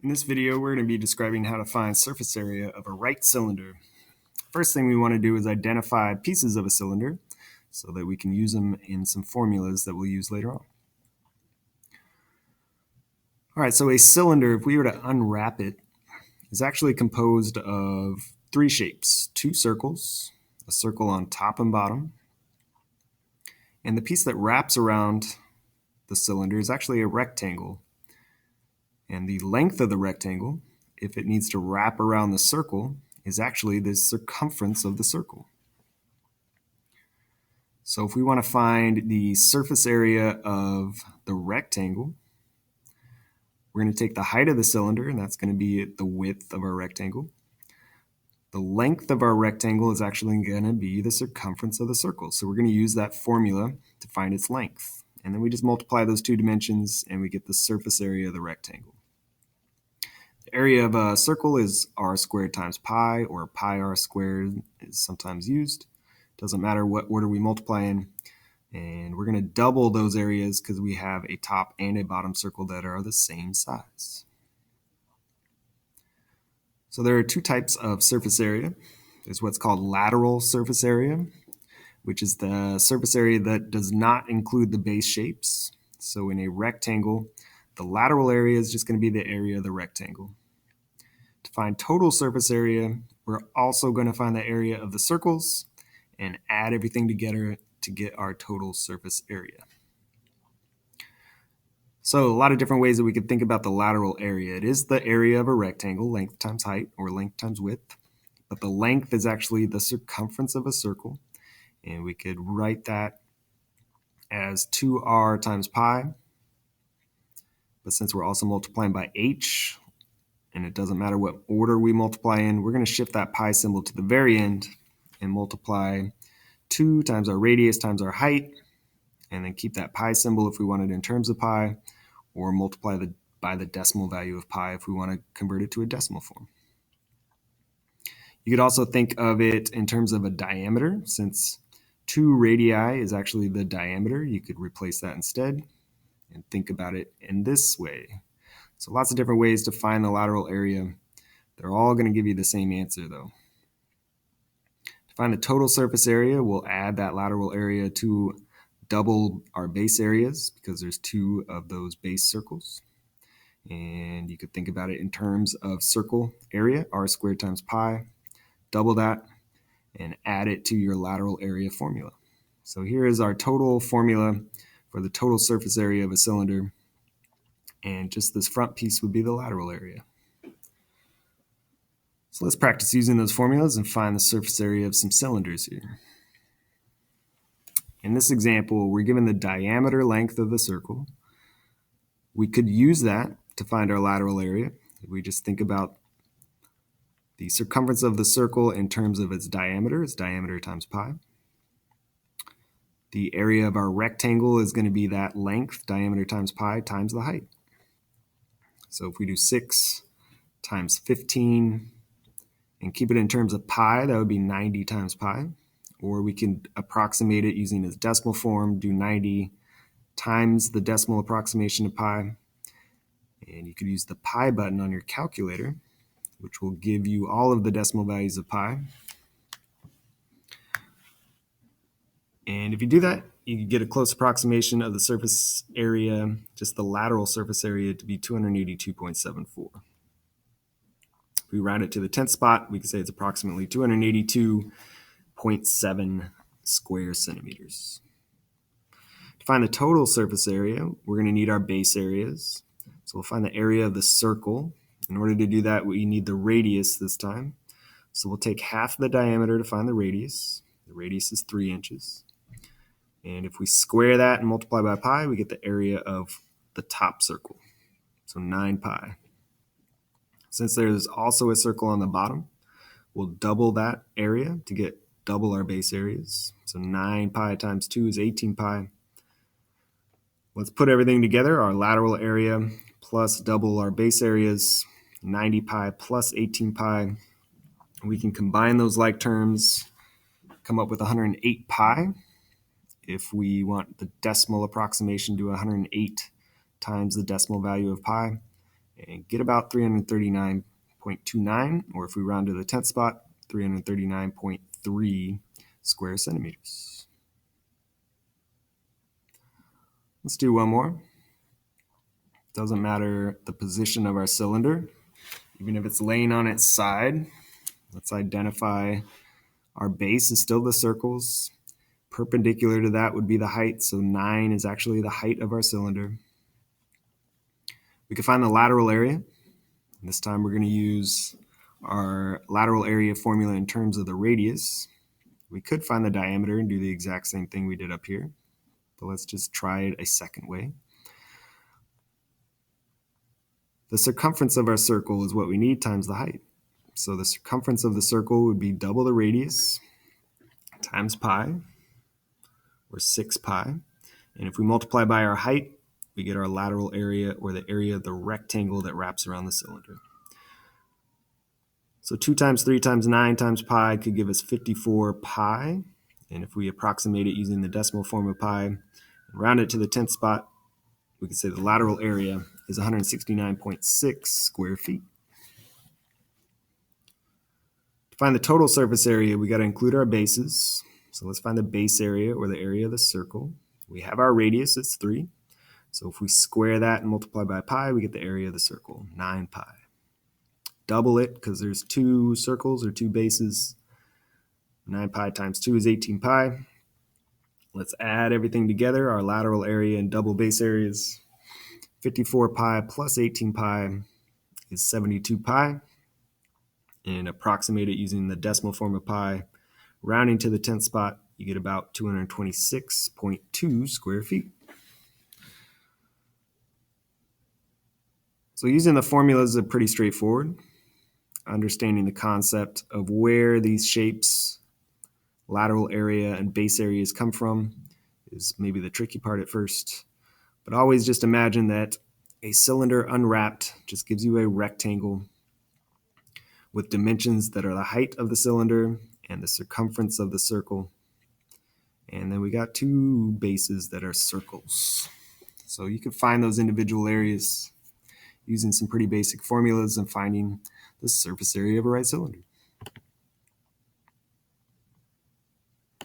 In this video, we're going to be describing how to find surface area of a right cylinder. First thing we want to do is identify pieces of a cylinder so that we can use them in some formulas that we'll use later on. All right, so a cylinder, if we were to unwrap it, is actually composed of three shapes: two circles, a circle on top and bottom, and the piece that wraps around the cylinder is actually a rectangle. And the length of the rectangle, if it needs to wrap around the circle, is actually the circumference of the circle. So if we want to find the surface area of the rectangle, we're going to take the height of the cylinder, and that's going to be the width of our rectangle. The length of our rectangle is actually going to be the circumference of the circle. So we're going to use that formula to find its length. And then we just multiply those two dimensions, and we get the surface area of the rectangle. The area of a circle is r squared times pi, or pi r squared is sometimes used. Doesn't matter what order we multiply in. And we're going to double those areas because we have a top and a bottom circle that are the same size. So there are two types of surface area. There's what's called lateral surface area, which is the surface area that does not include the base shapes. So in a rectangle, the lateral area is just going to be the area of the rectangle. To find total surface area, we're also going to find the area of the circles and add everything together to get our total surface area. So a lot of different ways that we could think about the lateral area. It is the area of a rectangle, length times height, or length times width. But the length is actually the circumference of a circle. And we could write that as 2r times pi. But since we're also multiplying by h, and it doesn't matter what order we multiply in, we're going to shift that pi symbol to the very end and multiply 2 times our radius times our height, and then keep that pi symbol if we want it in terms of pi, or multiply by the decimal value of pi if we want to convert it to a decimal form. You could also think of it in terms of a diameter. Since 2 radii is actually the diameter, you could replace that instead and think about it in this way. So lots of different ways to find the lateral area. They're all going to give you the same answer though. To find the total surface area, we'll add that lateral area to double our base areas because there's two of those base circles. And you could think about it in terms of circle area, r squared times pi, double that, and add it to your lateral area formula. So here is our total formula for the total surface area of a cylinder. And just this front piece would be the lateral area. So let's practice using those formulas and find the surface area of some cylinders here. In this example, we're given the diameter length of the circle. We could use that to find our lateral area. We just think about the circumference of the circle in terms of its diameter times pi. The area of our rectangle is going to be that length, diameter times pi, times the height. So if we do 6 times 15 and keep it in terms of pi, that would be 90 times pi. Or we can approximate it using its decimal form, do 90 times the decimal approximation of pi. And you could use the pi button on your calculator, which will give you all of the decimal values of pi. And if you do that, you can get a close approximation of the surface area, just the lateral surface area, to be 282.74. If we round it to the 10th spot, we can say it's approximately 282.7 square centimeters. To find the total surface area, we're going to need our base areas. So we'll find the area of the circle. In order to do that, we need the radius this time. So we'll take half the diameter to find the radius. The radius is 3 inches. And if we square that and multiply by pi, we get the area of the top circle. So 9 pi. Since there's also a circle on the bottom, we'll double that area to get double our base areas. So 9 pi times 2 is 18 pi. Let's put everything together. Our lateral area plus double our base areas, 90 pi plus 18 pi. We can combine those like terms, come up with 108 pi. If we want the decimal approximation, do 108 times the decimal value of pi. and get about 339.29, or if we round to the 10th spot, 339.3 square centimeters. Let's do one more. Doesn't matter the position of our cylinder, even if it's laying on its side. Let's identify our base is still the circles. Perpendicular to that would be the height, so 9 is actually the height of our cylinder. We can find the lateral area. This time we're going to use our lateral area formula in terms of the radius. We could find the diameter and do the exact same thing we did up here, but let's just try it a second way. The circumference of our circle is what we need times the height. So the circumference of the circle would be double the radius times pi, or 6 pi. And if we multiply by our height, we get our lateral area, or the area of the rectangle that wraps around the cylinder. So 2 times 3 times 9 times pi could give us 54 pi. And if we approximate it using the decimal form of pi and round it to the 10th spot, we could say the lateral area is 169.6 square feet. To find the total surface area, we got to include our bases. So let's find the base area, or the area of the circle. We have our radius, it's 3. So if we square that and multiply by pi, we get the area of the circle, 9 pi. Double it, because there's 2 circles or 2 bases. 9 pi times 2 is 18 pi. Let's add everything together, our lateral area and double base areas. 54 pi plus 18 pi is 72 pi. And approximate it using the decimal form of pi. Rounding to the 10th spot, you get about 226.2 square feet. So using the formulas is pretty straightforward. Understanding the concept of where these shapes, lateral area and base areas come from is maybe the tricky part at first. But always just imagine that a cylinder unwrapped just gives you a rectangle with dimensions that are the height of the cylinder and the circumference of the circle. And then we got 2 bases that are circles. So you can find those individual areas using some pretty basic formulas and finding the surface area of a right cylinder.